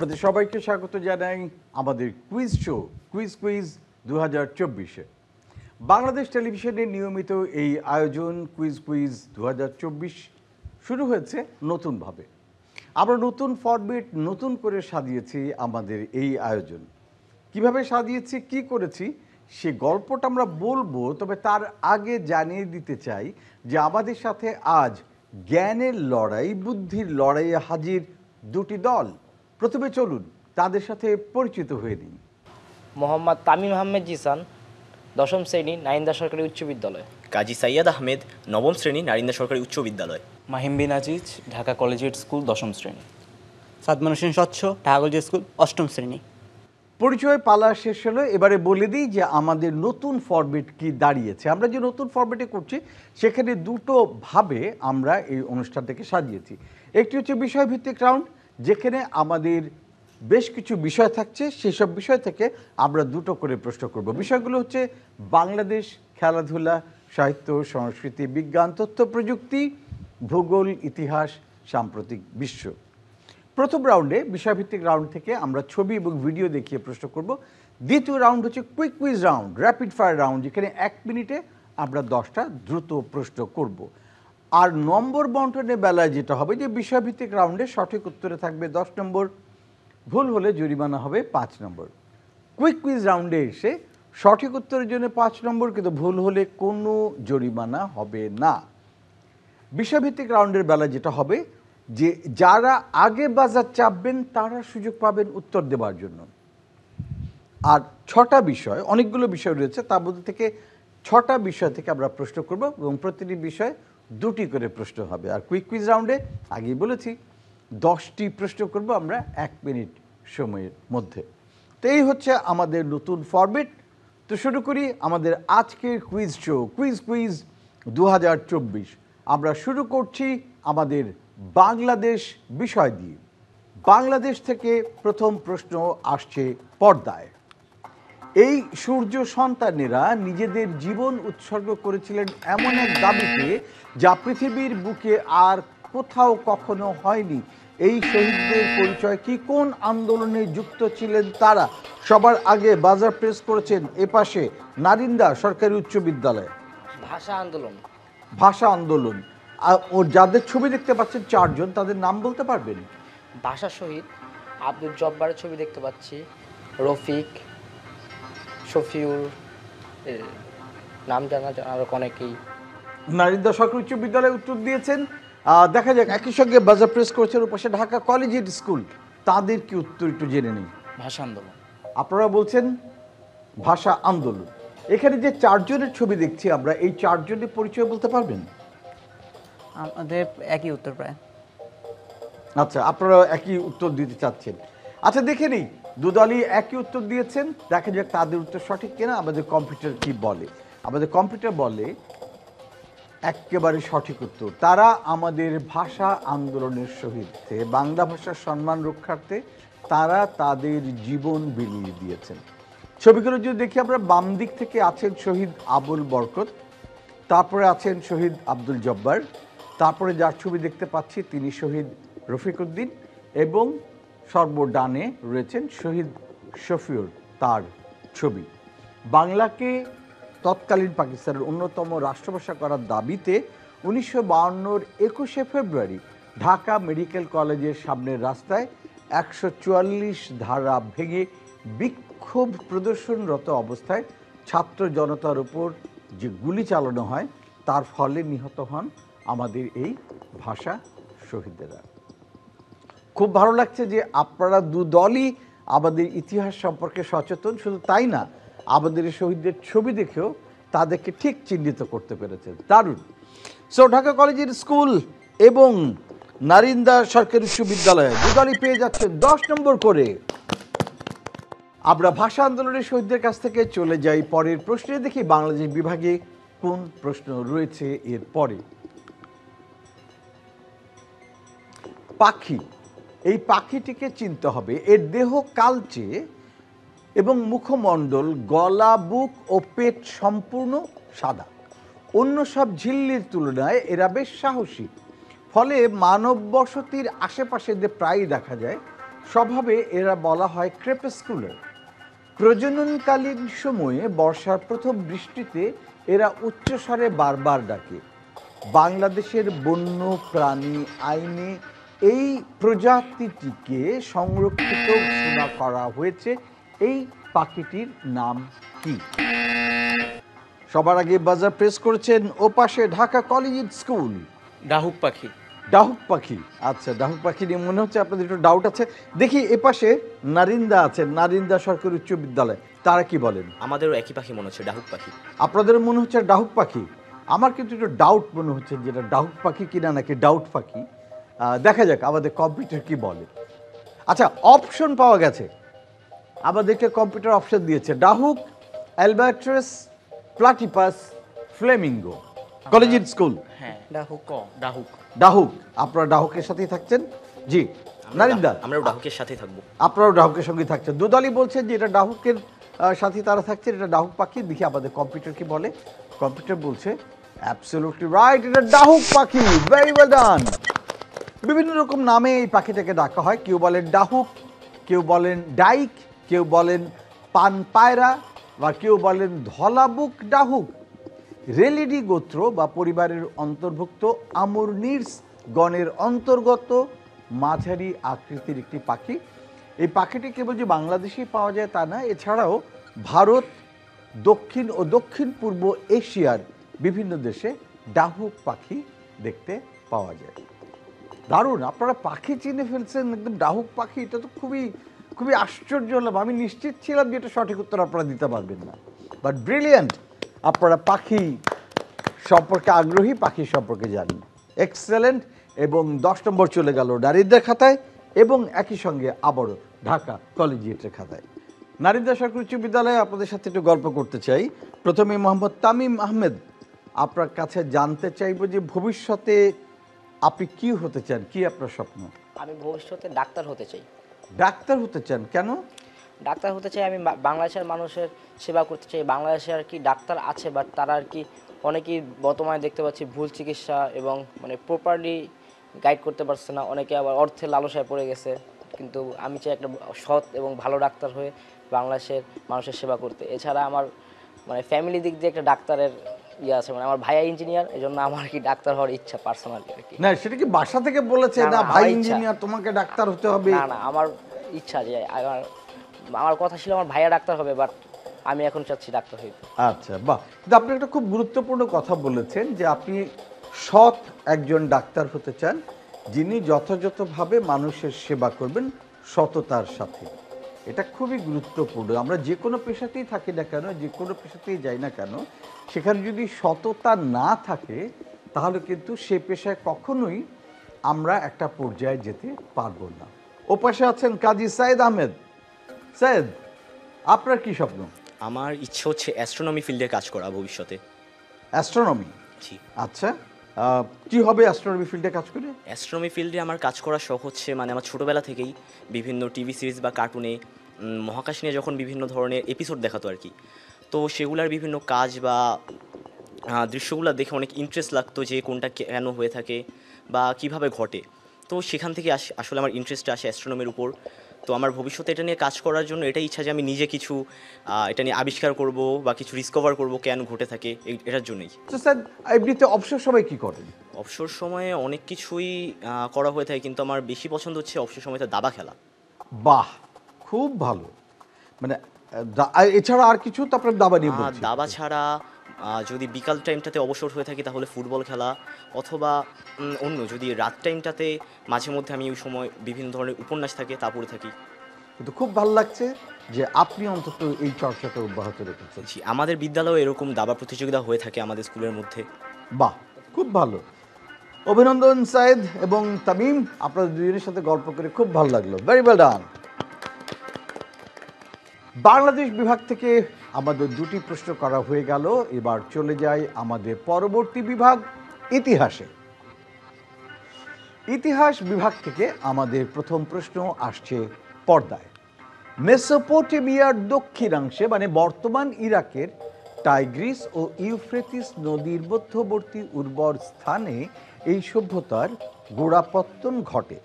আপনাদের সবাইকে স্বাগত জানাই আমাদের কুইজ শো কুইজ 2024-এ। বাংলাদেশ টেলিভিশনের নিয়মিত এই আয়োজন কুইজ 2024 শুরু হয়েছে নতুনভাবে। আমরা নতুন ফরম্যাট নতুন করে সাজিয়েছি আমাদের এই আয়োজন। কিভাবে সাজিয়েছি, কি করেছি সে গল্পটা আমরা বলবো, তবে তার আগে জানিয়ে দিতে চাই যে আমাদের সাথে আজ জ্ঞানের লড়াই বুদ্ধির লড়াইয়ে হাজির দুটি দল। প্রথমে চলুন তাদের সাথে পরিচিত হয়ে নিন। মোহাম্মদ তামিম আহমেদ জিসান, দশম শ্রেণী নারিন্দা সরকারি উচ্চ বিদ্যালয়। কাজী সাইয়াদ আহমেদ, নবম শ্রেণী নারিন্দা সরকারি উচ্চ বিদ্যালয়। মাহিম বিন আজিজ, ঢাকা কলেজিয়েট স্কুল, দশম শ্রেণী। সাদমান হোসেন স্বচ্ছ, ঢাকা কলেজিয়েট স্কুল, অষ্টম শ্রেণী। পরিচয় পালা শেষ হলো, এবারে বলে দিই যে আমাদের নতুন ফরম্যাট কি দাঁড়িয়েছে। আমরা যে নতুন ফরম্যাটে করছি সেখানে দুটো ভাবে আমরা এই অনুষ্ঠানটাকে সাজিয়েছি। একটি হচ্ছে বিষয়ভিত্তিক রাউন্ড, যেখানে আমাদের বেশ কিছু বিষয় থাকছে, সেসব বিষয় থেকে আমরা দুটো করে প্রশ্ন করব। বিষয়গুলো হচ্ছে বাংলাদেশ, খেলাধুলা, সাহিত্য, সংস্কৃতি, বিজ্ঞান, তথ্য প্রযুক্তি, ভূগোল, ইতিহাস, সাম্প্রতিক বিশ্ব। প্রথম রাউন্ডে বিষয়ভিত্তিক রাউন্ড থেকে আমরা ছবি এবং ভিডিও দেখিয়ে প্রশ্ন করব। দ্বিতীয় রাউন্ড হচ্ছে quiz round, rapid fire round, যেখানে 1 মিনিটে আমরা 10টা দ্রুত প্রশ্ন করব। আর নম্বর বন্টনের বেলায় যেটা হবে যে বিষয়ভিত্তিক রাউন্ডে সঠিক উত্তরে থাকবে 10 নম্বর, ভুল হলে জরিমানা হবে 5 নম্বর। কুইজ রাউন্ডে এসে সঠিক উত্তরের জন্য 5 নম্বর, কিন্তু ভুল হলে কোনো জরিমানা হবে না। বিষয়ভিত্তিক রাউন্ডের বেলায় যেটা হবে যে যারা আগে বাজার চাপবেন তারা সুযোগ পাবেন উত্তর দেওয়ার জন্য। আর 6টা বিষয়, অনেকগুলো বিষয় রয়েছে, তার মধ্যে থেকে 6টা বিষয় থেকে আমরা প্রশ্ন করব এবং প্রতিটি বিষয়ে 2টি করে প্রশ্ন হবে। আর কুইজ রাউন্ডে আগেই বলেছি 10টি প্রশ্ন করব আমরা 1 মিনিট সময়ের মধ্যে। তো এই হচ্ছে আমাদের নতুন ফরম্যাট। তো শুরু করি আমাদের আজকের কুইজ শো কুইজ 2024। আমরা শুরু করছি আমাদের বাংলাদেশ বিষয় দিয়ে। বাংলাদেশ থেকে প্রথম প্রশ্ন আসছে পর্দায়। এই সূর্য সন্তানেরা নিজেদের জীবন উৎসর্গ করেছিলেন এমন এক দাবিতে যা পৃথিবীর বুকে আর কোথাও কখনো হয়নি। এই শহীদদের পরিচয় কি, কোন আন্দোলনে যুক্ত ছিলেন তারা? সবার আগে বাজার প্রেস করেছেন এপাশে নারিন্দা সরকারি উচ্চ বিদ্যালয়। ভাষা আন্দোলন। ও যাদের ছবি দেখতে পাচ্ছেন 4 জন, তাদের নাম বলতে পারবেন? ভাষা শহীদ আব্দুল জব্বারের ছবি দেখতে পাচ্ছি, রফিক, শফিউল, নাম জানা আরো অনেকেই। নারিন্দা সরকারি উচ্চ বিদ্যালয়ে উত্তর দিয়েছেন। দেখা যাক, একই সঙ্গে বাজার প্রেস করেছেন ওপাশে ঢাকা কলেজিয়েট স্কুল, তাদের কি উত্তর একটু জেনে নেই। ভাষা আন্দোলন। আপনারা বলছেন ভাষা আন্দোলন। এখানে যে 4 জনের ছবি দেখছি আমরা, এই 4 জনের পরিচয় বলতে পারবেন? আমাদের একই উত্তর প্রায়। আচ্ছা, আপনারা একই উত্তর দিতে চাচ্ছেন। আচ্ছা, দেখে নিই, দুদলই একই উত্তর দিয়েছেন, দেখা যাক তাদের উত্তর সঠিক কিনা। আমাদের কম্পিউটার কি বলে? আমাদের কম্পিউটার বলে একেবারে সঠিক উত্তর। তারা আমাদের ভাষা আন্দোলনের শহীদতে, বাংলা ভাষার সম্মান রক্ষার্থে তারা তাদের জীবন বিলিয়ে দিয়েছেন। ছবিগুলো যদি দেখি আমরা, বাম দিক থেকে আছেন শহীদ আবুল বরকত, তারপরে আছেন শহীদ আব্দুল জব্বার, তারপরে যার ছবি দেখতে পাচ্ছি তিনি শহীদ রফিক উদ্দিন, এবং সর্বডানে রয়েছেন শহীদ শফিউর, তার ছবি। বাংলাকে তৎকালীন পাকিস্তানের অন্যতম রাষ্ট্রভাষা করার দাবিতে 1952-র 21শে ফেব্রুয়ারি ঢাকা মেডিকেল কলেজের সামনের রাস্তায় 144 ধারা ভেঙে বিক্ষোভ প্রদর্শনরত অবস্থায় ছাত্র জনতার উপর যে গুলি চালানো হয়, তার ফলে নিহত হন আমাদের এই ভাষা শহীদেরা। খুব ভালো লাগছে যে আপনারা দুদলই আমাদের ইতিহাস সম্পর্কে সচেতন। শুধু তাই না, আমাদের এই শহীদদের ছবি দেখেও তাদেরকে ঠিক চিহ্নিত করতে পেরেছেন। দারুণ। সো ঢাকা কলেজের স্কুল এবং নারিন্দা সরকারি উচ্চ বিদ্যালয়ে দুদলই পেয়ে যাচ্ছেন 10 নম্বর করে। আমরা ভাষা আন্দোলনের শহীদদের কাছ থেকে চলে যাই পরের প্রশ্নে। দেখি বাংলাদেশ বিভাগে কোন প্রশ্ন রয়েছে এর পরে। পাখি, এই পাখিটিকে চিনতে হবে। এর দেহ কালচে এবং মুখমণ্ডল, গলা, বুক ও পেট সম্পূর্ণ সাদা। অন্য সব ঝিল্লির তুলনায় এরা বেশ সাহসী, ফলে মানব বসতির আশেপাশে প্রায়ই দেখা যায়। স্বভাবে এরা বলা হয় ক্রেপস্কুলার। প্রজননকালীন সময়ে বর্ষার প্রথম বৃষ্টিতে এরা উচ্চস্বরে বারবার ডাকে। বাংলাদেশের বন্য প্রাণী আইনে এই প্রজাতিটিকে সংরক্ষিত ঘোষণা করা হয়েছে। এই পাখিটির নাম কি? সবার আগে বাজার প্রেস করেছেন ওপাশে ঢাকা কলেজিয়েট স্কুল। ডাহুক পাখি। ডাহুক পাখি, আচ্ছা ডাহুক পাখি নিয়ে মনে হচ্ছে আপনাদের একটু ডাউট আছে। দেখি এপাশে নারিন্দা আছে, নারিন্দা সরকারি উচ্চ বিদ্যালয়, তারা কি বলেন? আমাদেরও একই পাখি মনে হচ্ছে, ডাহুক পাখি। আপনাদের মনে হচ্ছে ডাহুক পাখি, আমার কিন্তু একটু ডাউট মনে হচ্ছে যেটা ডাহুক পাখি কিনা নাকি ডাউট পাখি। দেখা যাক আমাদের কম্পিউটার কি বলে। আচ্ছা, অপশন পাওয়া গেছে, আমাদেরকে কম্পিউটার অপশন দিয়েছে ডাহুক, অ্যালবাট্রাস, প্লাটিপাস, ফ্লেমিঙ্গো। কলেজিয়েট স্কুল হ্যাঁ, ডাহুক। ডাহুক। ডাহুক, আপনারা ডাহুকের সাথেই থাকছেন। জি নারিন্দা, আমরাও ডাহুকের সাথেই থাকবো। আপনারাও ডাহুকের সঙ্গে থাকছেন। দুদলই বলছেন যে এটা ডাহুকের সাথে তারা থাকছেন, এটা ডাহুক পাখি। দেখি আমাদের কম্পিউটার কি বলে। কম্পিউটার বলছে অ্যাবসলিউটলি রাইট, এটা ডাহুক পাখি। ভেরি ওয়েল ডান। বিভিন্ন রকম নামে এই পাখিটাকে ডাকা হয়। কেউ বলেন ডাহুক, কেউ বলেন ডাইক, কেউ বলেন পান পায়রা, বা কেউ বলেন ধলাবুক ডাহুক। রেলিডি গোত্র বা পরিবারের অন্তর্ভুক্ত আমুরনির্স গণের অন্তর্গত মাঝারি আকৃতির একটি পাখি। এই পাখিটি কেবল যে বাংলাদেশেই পাওয়া যায় তা না, এছাড়াও ভারত, দক্ষিণ ও দক্ষিণ পূর্ব এশিয়ার বিভিন্ন দেশে ডাহুক পাখি দেখতে পাওয়া যায়। দারুণ, আপনারা পাখি চিনে ফেলছেন একদম ডাহুক পাখি। এটা তো খুবই খুবই আশ্চর্য হলাম। আমি নিশ্চিত ছিলাম যে এটা সঠিক উত্তর আপনারা দিতে পারবেন না, বাট ব্রিলিয়ান্ট। আপনারা পাখি সম্পর্কে আগ্রহী, পাখি সম্পর্কে জানেন, এক্সেলেন্ট। এবং 10 নম্বর চলে গেল নারিন্দার খাতায় এবং একই সঙ্গে আবারও ঢাকা কলেজিয়েটের খাতায়। নারিন্দা সরকারি উচ্চ বিদ্যালয়ে আপনাদের সাথে একটু গল্প করতে চাই। প্রথমে মোহাম্মদ তামিম আহমেদ, আপনার কাছে জানতে চাইব যে ভবিষ্যতে আপনি কি হতে চান, কি আপনার স্বপ্ন? আমি ভবিষ্যতে ডাক্তার হতে চাই। ডাক্তার হতে চান, কেন? ডাক্তার হতে চাই, আমি বাংলাদেশের মানুষের সেবা করতে চাই। বাংলাদেশে আর কি ডাক্তার আছে, বাট তারা আর কি অনেকেই বর্তমানে দেখতে পাচ্ছি ভুল চিকিৎসা এবং মানে প্রপারলি গাইড করতে পারছে না। অনেকে আবার অর্থের লালসায় পড়ে গেছে। কিন্তু আমি চাই একটা সৎ এবং ভালো ডাক্তার হয়ে বাংলাদেশের মানুষের সেবা করতে। এছাড়া আমার মানে ফ্যামিলি দিক দিয়ে একটা ডাক্তারের ইয়ে আছে, মানে আমার ভাইয়া ইঞ্জিনিয়ার, এই জন্য আমার কি ডাক্তার হওয়ার ইচ্ছা পার্সোনালি আর কি। না সেটা কি বাসা থেকে বলেছে না, না না, ভাই আমার ইচ্ছা। ইঞ্জিনিয়ার তোমাকে ডাক্তার হতে হবে? না না, আমার ইচ্ছা যে আমার কথা ছিল আমার ভাইয়া ডাক্তার হবে, বাট আমি এখন চাচ্ছি ডাক্তার হইতে। আচ্ছা, বাহ। কিন্তু আপনি একটা খুব গুরুত্বপূর্ণ কথা বলেছেন যে আপনি সৎ একজন ডাক্তার হতে চান, যিনি যথাযথভাবে মানুষের সেবা করবেন সততার সাথে। এটা খুবই গুরুত্বপূর্ণ। আমরা যে কোনো পেশাতেই থাকি না কেন, যে কোনো পেশাতেই যাই না কেন, সেখানে যদি সততা না থাকে তাহলে কিন্তু সে পেশায় কখনোই আমরা একটা পর্যায়ে যেতে পারবো না। ওপাশে আছেন কাজী সাইদ আহমেদ। সাইদ, আপনার কি স্বপ্ন? আমার ইচ্ছে হচ্ছে অ্যাস্ট্রোনমি ফিল্ডে কাজ করা ভবিষ্যতে। অ্যাস্ট্রোনমি? জি। আচ্ছা, কি হবে অ্যাস্ট্রোনমি ফিল্ডে কাজ করে? অ্যাস্ট্রোনমি ফিল্ডে আমার কাজ করার শখ হচ্ছে, মানে আমার ছোটোবেলা থেকেই বিভিন্ন টিভি সিরিজ বা কার্টুনে মহাকাশ নিয়ে যখন বিভিন্ন ধরনের এপিসোড দেখাতো আর কি, তো সেগুলার বিভিন্ন কাজ বা দৃশ্যগুলো দেখে অনেক ইন্টারেস্ট লাগতো যে কোনটা কেন হয়ে থাকে বা কিভাবে ঘটে। তো সেখান থেকে আসলে আমার ইন্টারেস্টটা আসে অ্যাস্ট্রোনমির উপর। তো আমার ভবিষ্যতে এটা নিয়ে কাজ করার জন্য এটাই ইচ্ছা যে আমি নিজে কিছু এটা নিয়ে আবিষ্কার করব বা কিছু ডিসকভার করব কেন ঘটে থাকে, এটার জন্যই। তো স্যার, এমনিতে অবসর সময় কি করেন? অবসর সময়ে অনেক কিছুই করা হয়ে থাকে, কিন্তু আমার বেশি পছন্দ হচ্ছে অবসর সময়তে দাবা খেলা। বাহ, খুব ভালো। মানে এছাড়া আর কিছু? তো আপনার দাবা নিয়ে বলছি। দাবা ছাড়া যদি বিকাল টাইমটাতে অবসর হয়ে থাকি তাহলে ফুটবল খেলা, অথবা অন্য যদি রাত টাইমটাতে মাঝে মধ্যে আমি ওই সময় বিভিন্ন ধরনের উপন্যাস থাকে তা পড়ে থাকি। কিন্তু খুব ভালো লাগছে যে আপনি অন্তত এই চর্চাটা অব্যাহত রেখেছেন। জি, আমাদের বিদ্যালয়ে এরকম দাবা প্রতিযোগিতা হয়ে থাকে আমাদের স্কুলের মধ্যে। বাহ, খুব ভালো। অভিনন্দন সাইদ এবং তামিম, আপনাদের দুজনের সাথে গল্প করে খুব ভালো লাগলো। ভেরি ওয়েল ডান। বাংলাদেশ বিভাগ থেকে আমাদের দুটি প্রশ্ন করা হয়ে গেল। এবার চলে যাই আমাদের পরবর্তী বিভাগ, ইতিহাসে। ইতিহাস বিভাগ থেকে আমাদের প্রথম প্রশ্ন আসছে পর্দায়। মেসোপটেমিয়ার দক্ষিণাংশে মানে বর্তমান ইরাকের টাইগ্রিস ও ইউফ্রেটিস নদীর মধ্যবর্তী উর্বর স্থানে এই সভ্যতার গোড়াপত্তন ঘটে।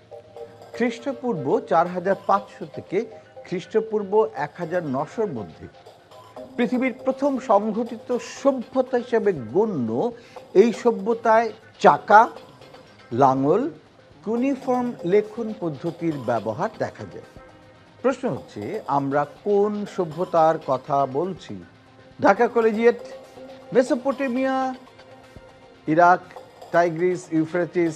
খ্রিস্টপূর্ব 4500 থেকে খ্রিস্টপূর্ব 1900-র মধ্যে পৃথিবীর প্রথম সংঘটিত সভ্যতা হিসেবে গণ্য এই সভ্যতায় চাকা, লাঙল, কুনিফর্ম লেখন পদ্ধতির ব্যবহার দেখা যায়। প্রশ্ন হচ্ছে আমরা কোন সভ্যতার কথা বলছি? Dhaka collegiate, Mesopotamia, Iraq, Tigris, Euphrates,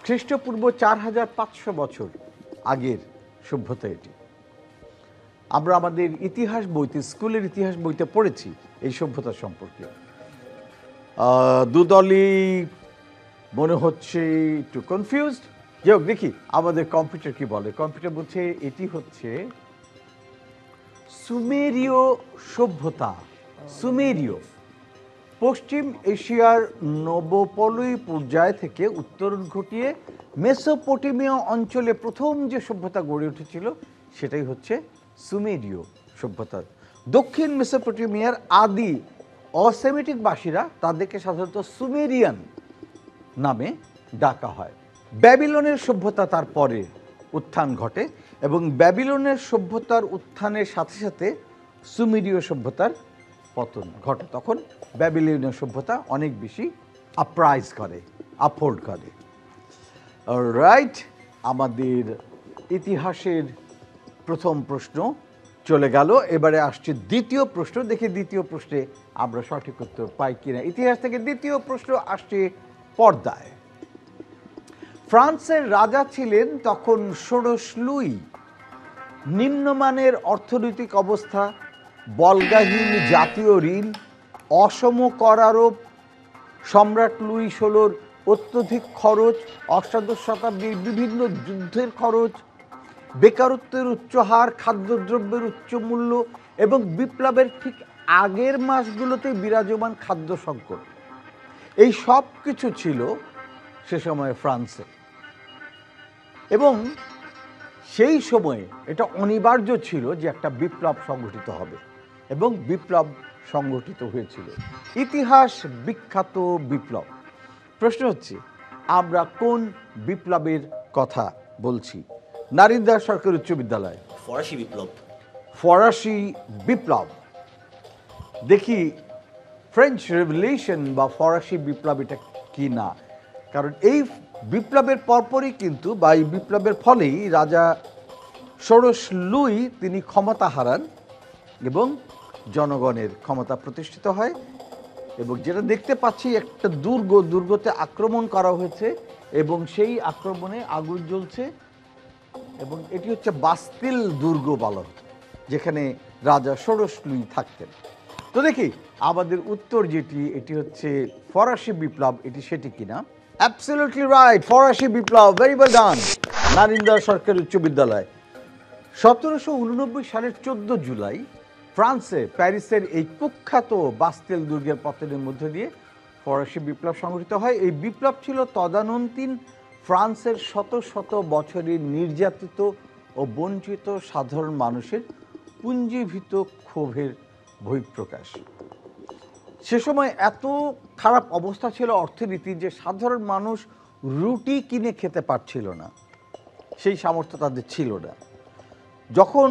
খ্রিস্টপূর্ব 4500 বছর আগের সভ্যতা এটি। আমরা আমাদের ইতিহাস বইতে, স্কুলের ইতিহাস বইতে পড়েছি এই সভ্যতা সম্পর্কে। দুদলই মনে হচ্ছে একটু কনফিউজড। যাই হোক, দেখি আমাদের কম্পিউটার কি বলে। কম্পিউটার বলছে এটি হচ্ছে সুমেরীয় সভ্যতা। সুমেরীয় পশ্চিম এশিয়ার নবপলয়ী পর্যায় থেকে উত্তরণ ঘটিয়ে মেসোপটেমিয়া অঞ্চলে প্রথম যে সভ্যতা গড়ে উঠেছিল সেটাই হচ্ছে সুমেরীয় সভ্যতা। দক্ষিণ মেসোপটেমিয়ার আদি অসেমিটিক বাসীরা তাদেরকে সাধারণত সুমেরিয়ান নামে ডাকা হয়। ব্যাবিলনের সভ্যতা তার পরে উত্থান ঘটে এবং ব্যাবিলনের সভ্যতার উত্থানের সাথে সাথে সুমেরীয় সভ্যতার পতন ঘটে। তখন ব্যাবিলনীয় সভ্যতা অনেক বেশি আপরাইজ করে, আপহোল্ড করে। রাইট, আমাদের ইতিহাসের প্রথম প্রশ্ন চলে গেল। এবারে আসছে দ্বিতীয় প্রশ্ন। দেখি দ্বিতীয় প্রশ্নে আমরা সঠিক উত্তর পাই কিনা। ইতিহাস থেকে দ্বিতীয় প্রশ্ন আসছে পর্দায়। ফ্রান্সের রাজা ছিলেন তখন ষোড়শ লুই। নিম্নমানের অর্থনৈতিক অবস্থা, বল্গাহীন জাতীয় ঋণ, অসম কর আরোপ, সম্রাট লুই 16-র অত্যধিক খরচ, অষ্টাদশ শতাব্দীর বিভিন্ন যুদ্ধের খরচ, বেকারত্বের উচ্চ হার, খাদ্যদ্রব্যের উচ্চ মূল্য এবং বিপ্লবের ঠিক আগের মাসগুলোতে বিরাজমান খাদ্য সংকট, এই সব কিছু ছিল সে সময় ফ্রান্সে। এবং সেই সময়ে এটা অনিবার্য ছিল যে একটা বিপ্লব সংগঠিত হবে এবং বিপ্লব সংগঠিত হয়েছিল। ইতিহাস বিখ্যাত বিপ্লব। প্রশ্ন হচ্ছে আমরা কোন বিপ্লবের কথা বলছি? নারিন্দা সরকারি উচ্চ বিদ্যালয়। ফরাসি বিপ্লব। ফরাসি বিপ্লব। দেখি ফ্রেঞ্চ রেভলিউশন বা ফরাসি বিপ্লব এটা কি না, কারণ এই বিপ্লবের পরপরই কিন্তু বা এই বিপ্লবের ফলেই রাজা ষোড়শ লুই তিনি ক্ষমতা হারান এবং জনগণের ক্ষমতা প্রতিষ্ঠিত হয়। এবং যেটা দেখতে পাচ্ছি একটা দুর্গতে আক্রমণ করা হয়েছে এবং সেই আক্রমণে আগুন জ্বলছে এবং এটি হচ্ছে বাস্তিল দুর্গ বলা হতো, যেখানে রাজা ষোড়শ লুই থাকতেন। তো দেখি আমাদের উত্তর যেটি, এটি হচ্ছে ফরাসি বিপ্লব, এটি সেটি কিনা। অ্যাবসলিউটলি রাইট, ফরাসি বিপ্লব। ভেরি ওয়েল ডান, নারিন্দা সরকারি উচ্চ বিদ্যালয়। 1789 সালের 14 জুলাই ফ্রান্সে প্যারিসের এই কুখ্যাত বাস্তিল দুর্গের পতনের মধ্যে দিয়ে ফরাসি বিপ্লব সংঘটিত হয়। এই বিপ্লব ছিল তদানীন্তন ফ্রান্সের শত শত বছরের নির্যাতিত ও বঞ্চিত সাধারণ মানুষের পুঞ্জীভূত ক্ষোভের বহিঃপ্রকাশ। সে সময় এত খারাপ অবস্থা ছিল অর্থনীতির যে সাধারণ মানুষ রুটি কিনে খেতে পারছিল না, সেই সামর্থ্য তাদের ছিল না। যখন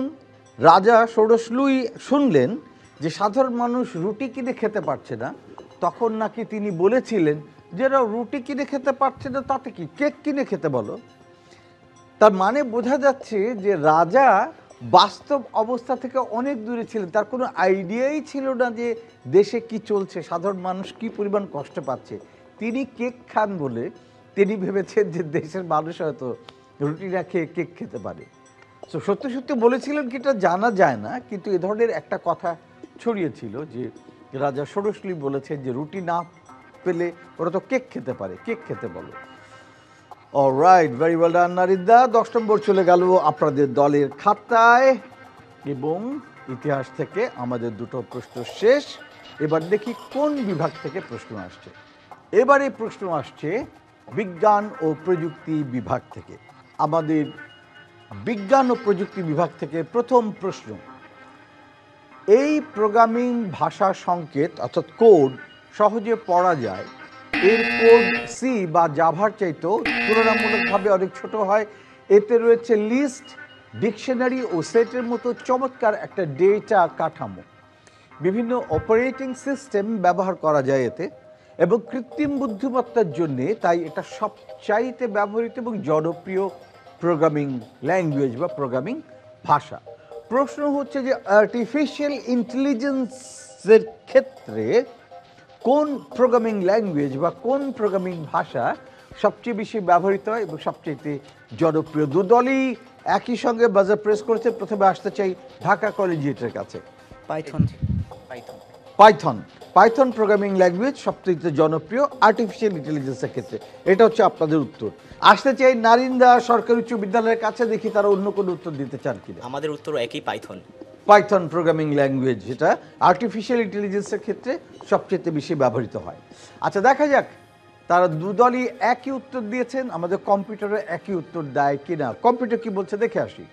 রাজা ষোড়শ লুই শুনলেন যে সাধারণ মানুষ রুটি কিনে খেতে পারছে না, তখন নাকি তিনি বলেছিলেন যে এরা রুটি কিনে খেতে পারছে না তাতে কি, কেক কিনে খেতে বলো। তার মানে বোঝা যাচ্ছে যে রাজা বাস্তব অবস্থা থেকে অনেক দূরে ছিলেন। তার কোনো আইডিয়াই ছিল না যে দেশে কি চলছে, সাধারণ মানুষ কি পরিমাণ কষ্ট পাচ্ছে। তিনি কেক খান বলে তিনি ভেবেছেন যে দেশের মানুষ হয়তো রুটি না খেয়ে কেক খেতে পারে। তো সত্যি সত্যি বলেছিলেন কি এটা জানা যায় না, কিন্তু এ ধরনের একটা কথা ছড়িয়েছিল যে রাজা ষোড়শ লুই বলেছেন যে রুটি না পেলে ওরা তো কেক খেতে পারে, কেক খেতে বলো। অলরাইট, ভেরি ওয়েল ডান নারিন্দা। 10 নম্বর চলে গেল আপনাদের দলের খাতায় এবং ইতিহাস থেকে আমাদের দুটো প্রশ্ন শেষ। এবার দেখি কোন বিভাগ থেকে প্রশ্ন আসছে। এবারে প্রশ্ন আসছে বিজ্ঞান ও প্রযুক্তি বিভাগ থেকে। আমাদের বিজ্ঞান ও প্রযুক্তি বিভাগ থেকে প্রথম প্রশ্ন, এই প্রোগ্রামিং ভাষা সংকেত অর্থাৎ কোড সহজে পড়া যায়, এর কোড সি বা জাভার চাইতেও তুলনামূলকভাবে অনেক ছোট হয় এতে রয়েছে লিস্ট, ডিকশনারি ও সেটের মতো চমৎকার একটা ডেটা কাঠামো। বিভিন্ন অপারেটিং সিস্টেম ব্যবহার করা যায় এতে, এবং কৃত্রিম বুদ্ধিমত্তার জন্যে তাই এটা সবচাইতে ব্যবহৃত এবং জনপ্রিয় প্রোগ্রামিং ল্যাঙ্গুয়েজ বা প্রোগ্রামিং ভাষা। প্রশ্ন হচ্ছে যে আর্টিফিশিয়াল ইন্টেলিজেন্সের ক্ষেত্রে কোন প্রোগ্রামিং ল্যাঙ্গুয়েজ বা কোন প্রোগ্রামিং ভাষা সবচেয়ে বেশি ব্যবহৃত হয় এবং সবচেয়ে জনপ্রিয়? দুদলই একই সঙ্গে বাজার প্রেস করেছে। প্রথমে আসতে চাই ঢাকা কলেজিয়েটের কাছে। Python. Python Python programming language সবচেয়ে জনপ্রিয় আর্টিফিশিয়াল ইন্টেলিজেন্সের ক্ষেত্রে। এটা হচ্ছে আপনাদের উত্তর। আসতে চাই নারিন্দা সরকারি উচ্চ বিদ্যালয়ের কাছে, দেখি তারা অন্য কোনো উত্তর দিতে চান কিনা। আমাদের উত্তর একই, পাইথন। পাইথন প্রোগ্রামিং ল্যাঙ্গুয়েজ যেটা আর্টিফিশিয়াল ইন্টেলিজেন্সের ক্ষেত্রে সবচেয়ে বেশি ব্যবহৃত হয়। আচ্ছা, দেখা যাক তারা দুদলই একই উত্তর দিয়েছেন, আমাদের কম্পিউটারে একই উত্তর দেয় কিনা। কম্পিউটার কি বলছে দেখে আসি।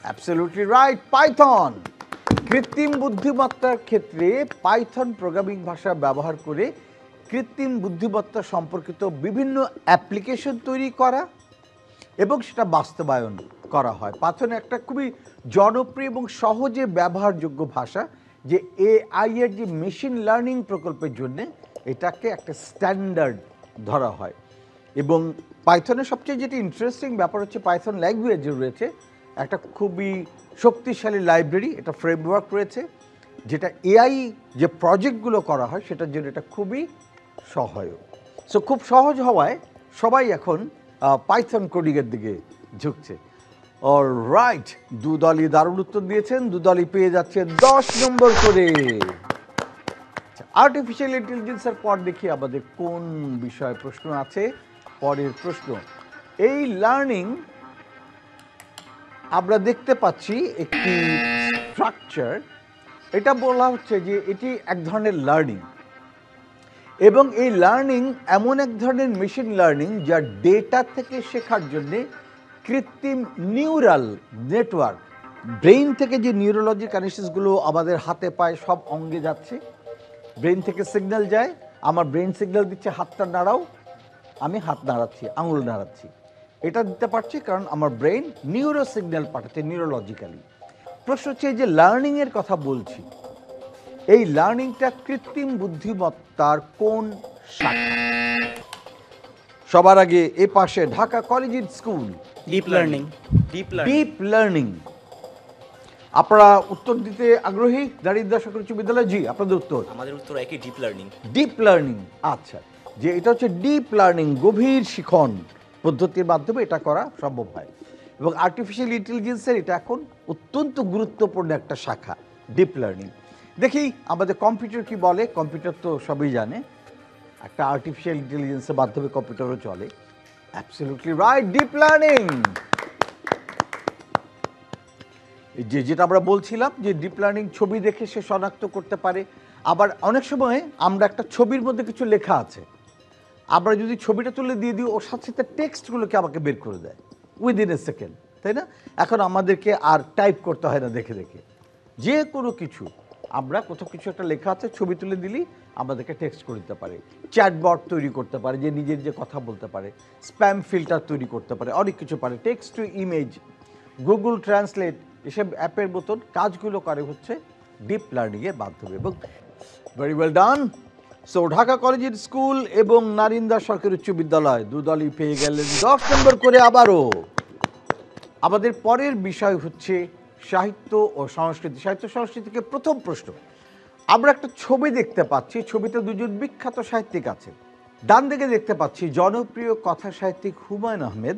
Absolutely right, Python. কৃত্রিম বুদ্ধিমত্তার ক্ষেত্রে পাইথন প্রোগ্রামিং ভাষা ব্যবহার করে কৃত্রিম বুদ্ধিমত্তা সম্পর্কিত বিভিন্ন অ্যাপ্লিকেশন তৈরি করা এবং সেটা বাস্তবায়ন করা হয়। পাইথন একটা খুবই জনপ্রিয় এবং সহজে ব্যবহারযোগ্য ভাষা, যে এআই এর যে মেশিন লার্নিং প্রকল্পের জন্য এটাকে একটা স্ট্যান্ডার্ড ধরা হয়। এবং পাইথনের সবচেয়ে যেটি ইন্টারেস্টিং ব্যাপার হচ্ছে পাইথন ল্যাঙ্গুয়েজে রয়েছে একটা খুবই শক্তিশালী লাইব্রেরি, এটা ফ্রেমওয়ার্ক রয়েছে, যেটা এআই যে প্রজেক্টগুলো করা হয় সেটার জন্য এটা খুবই সহায়ক। সো খুব সহজ হওয়ায় সবাই এখন পাইথন কোডিংয়ের দিকে ঝুঁকছে। অলরাইট, দুদলই দারুণ উত্তর দিয়েছেন। দুদলই পেয়ে যাচ্ছে 10 নম্বর করে। আর্টিফিশিয়াল ইন্টেলিজেন্সের পর দেখি আমাদের কোন বিষয়ে প্রশ্ন আছে। পরের প্রশ্ন, এই লার্নিং আমরা দেখতে পাচ্ছি একটি স্ট্রাকচার। এটা বলা হচ্ছে যে এটি এক ধরনের লার্নিং, এবং এই লার্নিং এমন এক ধরনের মেশিন লার্নিং যা ডেটা থেকে শেখার জন্যে কৃত্রিম নিউরাল নেটওয়ার্ক, ব্রেইন থেকে যে নিউরোলজি কানেকশনসগুলো আমাদের হাতে পায়ে সব অঙ্গে যাচ্ছে, ব্রেইন থেকে সিগন্যাল যায়, আমার ব্রেইন সিগন্যাল দিচ্ছে হাতটা নাড়াও, আমি হাত নাড়াচ্ছি, আঙুল নাড়াচ্ছি। এটা দিতে পারছি কারণ আমার ব্রেইন নিউরো সিগন্যাল পাঠাচ্ছে নিউরোলজিক্যালি। প্রশ্ন হচ্ছে যে লার্নিংয়ের কথা বলছি, এই লার্নিংটা কৃত্রিম বুদ্ধিমত্তার কোন শাখা? সবার আগে এ পাশে Dhaka collegiate school. Deep learning. Deep learning. আপনারা উত্তর দিতে আগ্রহী? দারিদ্র সরকারি উচ্চ বিদ্যালয়, জি আপনাদের উত্তর? আমাদের উত্তর একই, ডিপ লার্নিং। ডিপ লার্নিং, আচ্ছা, যে এটা হচ্ছে ডিপ লার্নিং, গভীর শিখন পদ্ধতির মাধ্যমে এটা করা সম্ভব হয়। এবং আর্টিফিশিয়াল ইন্টেলিজেন্সের এটা এখন অত্যন্ত গুরুত্বপূর্ণ একটা শাখা, ডিপ লার্নিং। দেখি আমাদের কম্পিউটার কি বলে। কম্পিউটার তো সবই জানে, একটা আর্টিফিশিয়াল ইন্টেলিজেন্সের মাধ্যমে কম্পিউটারও চলে। Absolutely right, deep learning. যেটা আমরা বলছিলাম যে ডিপ লার্নিং ছবি দেখে সে শনাক্ত করতে পারে। আবার অনেক সময় আমরা একটা ছবির মধ্যে কিছু লেখা আছে, আমরা যদি ছবিটা তুলে দিয়ে দিই ওর সাথে সাথে টেক্সটগুলোকে আমাকে বের করে দেয় উইদিন এ সেকেন্ড, তাই না? এখন আমাদেরকে আর টাইপ করতে হয় না দেখে দেখে, যে কোনো কিছু আমরা কোথাও কিছু একটা লেখা আছে ছবি তুলে দিলেই আমাদেরকে টেক্সট করে দিতে পারে। চ্যাটবট তৈরি করতে পারে, যে নিজের যে কথা বলতে পারে, স্প্যাম ফিল্টার তৈরি করতে পারে, অনেক কিছু পারে, text to image, Google translate, এসব অ্যাপের মতন কাজগুলো করে হচ্ছে ডিপ লার্নিংয়ের মাধ্যমে। এবং ভেরি ওয়েল ডান। সো ঢাকা কলেজিয়েট স্কুল এবং নারিন্দা সরকারি উচ্চ বিদ্যালয় দুদলই পেয়ে গেলেন 10 নম্বর করে। আবারও আমাদের পরের বিষয় হচ্ছে সাহিত্য ও সংস্কৃতি। সাহিত্য সংস্কৃতিকে প্রথম প্রশ্ন, আমরা একটা ছবি দেখতে পাচ্ছি, ছবিতে দুজন বিখ্যাত সাহিত্যিক আছে। ডান দিকে দেখতে পাচ্ছি জনপ্রিয় কথা সাহিত্যিক হুমায়ুন আহমেদ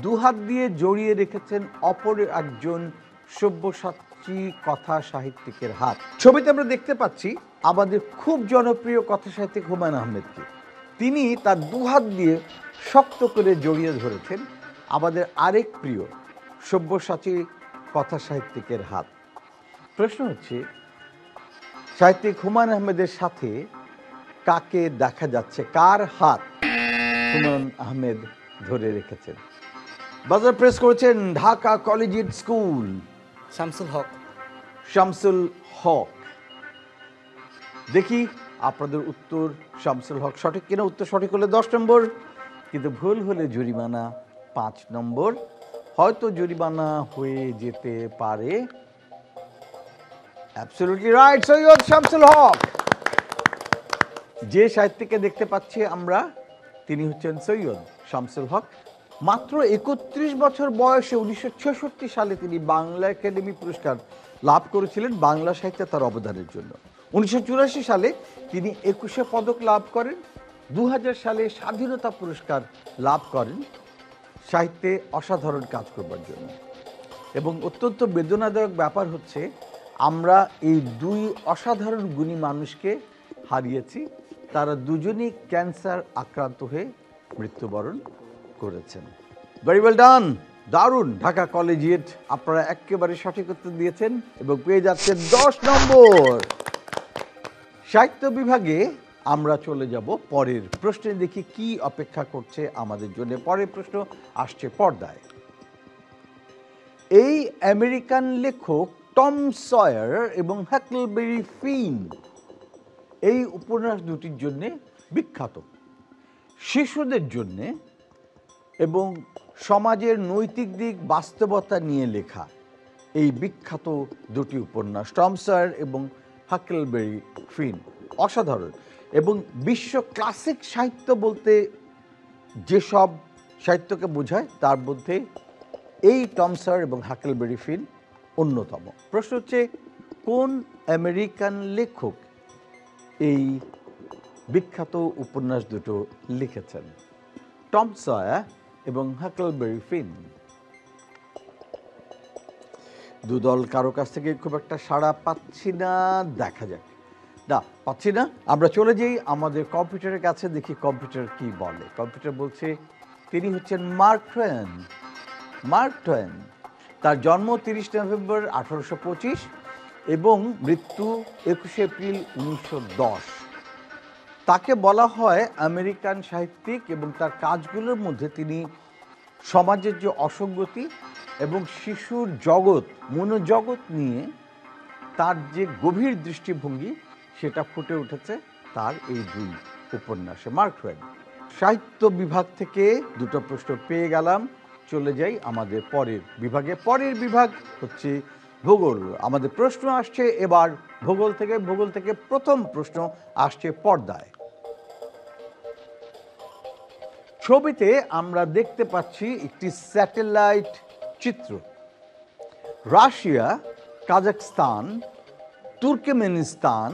দুহাত দিয়ে জড়িয়ে রেখেছেন অপর একজন সব্যসাচী কথা সাহিত্যিকের হাত। ছবিতে আমরা দেখতে পাচ্ছি আমাদের খুব জনপ্রিয় কথা সাহিত্যিক হুমায়ুন আহমেদকে। তিনি তার দুহাত দিয়ে শক্ত করে জড়িয়ে ধরেছেন আমাদের আরেক প্রিয় সব্যসাচী কথা সাহিত্যিকের হাত। প্রশ্ন হচ্ছে সাহিত্যিক হুমায়ুন আহমেদের সাথে কাকে দেখা যাচ্ছে, কার হাত হুমায়ুন আহমেদ ধরে রেখেছেন? বাজার প্রেস করেছেন ঢাকা কলেজিয়েট স্কুল। শামসুল হক। শামসুল হক। দেখি আপনাদের উত্তর শামসুল হক সঠিক কিনা। উত্তর সঠিক হলে 10 নম্বর, কিন্তু ভুল হলে জরিমানা 5 নম্বর, হয়তো জরিমানা হয়ে যেতে পারে। অ্যাবসলিউটলি রাইট, সৈয়দ শামসুল হক। যে সাহিত্যিককে দেখতে পাচ্ছি আমরা, তিনি হচ্ছেন সৈয়দ শামসুল হক। মাত্র 31 বছর বয়সে 1966 সালে তিনি বাংলা একাডেমি পুরস্কার লাভ করেছিলেন বাংলা সাহিত্যে তার অবদানের জন্য। 1984 সালে তিনি 21শে পদক লাভ করেন। 2000 সালে স্বাধীনতা পুরস্কার লাভ করেন সাহিত্যে অসাধারণ কাজ করবার জন্য। এবং অত্যন্ত বেদনাদায়ক ব্যাপার হচ্ছে, আমরা এই দুই অসাধারণ গুণী মানুষকে হারিয়েছি। তারা দুজনই ক্যান্সার আক্রান্ত হয়ে মৃত্যুবরণ করেছেন। ভেরি ওয়েল ডান, দারুণ। ঢাকা কলেজিয়েট আপনারা একেবারে সঠিক উত্তর দিয়েছেন এবং পেয়ে যাচ্ছেন 10 নম্বর। সাহিত্য বিভাগে আমরা চলে যাব পরের প্রশ্নে, দেখি কি অপেক্ষা করছে আমাদের জন্য। পরের প্রশ্ন আসছে পর্দায়। এই আমেরিকান লেখক টম সয়ার এবং হ্যাকলবেরি ফিন এই উপন্যাস দুটির জন্য বিখ্যাত। শিশুদের জন্য এবং সমাজের নৈতিক দিক বাস্তবতা নিয়ে লেখা এই বিখ্যাত দুটি উপন্যাস, টম সয়ার এবং হ্যাকলবেরি ফিন, অসাধারণ। এবং বিশ্ব ক্লাসিক সাহিত্য বলতে যেসব সাহিত্যকে বোঝায় তার মধ্যে এই টম সয়ার এবং হ্যাকলবেরি ফিন অন্যতম। প্রশ্ন হচ্ছে, কোন আমেরিকান লেখক এই বিখ্যাত উপন্যাস দুটো লিখেছেন? টম সয়ার এবং হ্যাকলবেরি ফিন। দুদল কারো কাছ থেকে খুব একটা সাড়া পাচ্ছি না, দেখা যাক। না, পাচ্ছি না। আমরা চলে যাই আমাদের কম্পিউটারের কাছে, দেখি কম্পিউটার কি বলে। কম্পিউটার বলছে তিনি হচ্ছেন মার্ক টুয়েন। মার্ক টুয়েন, তার জন্ম 30 নভেম্বর 1825 এবং মৃত্যু 21 এপ্রিল 1910। তাকে বলা হয় আমেরিকান সাহিত্যিক এবং তার কাজগুলোর মধ্যে তিনি সমাজের যে অসঙ্গতি এবং শিশুর জগৎ, মনোজগৎ নিয়ে তার যে গভীর দৃষ্টিভঙ্গি সেটা ফুটে উঠেছে তার এই দুই উপন্যাসে। Mark Twain. সাহিত্য বিভাগ থেকে দুটো প্রশ্ন পেয়ে গেলাম। চলে যাই আমাদের পরের বিভাগে। পরের বিভাগ হচ্ছে ভূগোল। আমাদের প্রশ্ন আসছে এবার ভূগোল থেকে। ভূগোল থেকে প্রথম প্রশ্ন আসছে পর্দায়। ছবিতে আমরা দেখতে পাচ্ছি একটি স্যাটেলাইট চিত্র। রাশিয়া, কাজাখস্তান, তুর্কমেনিস্তান,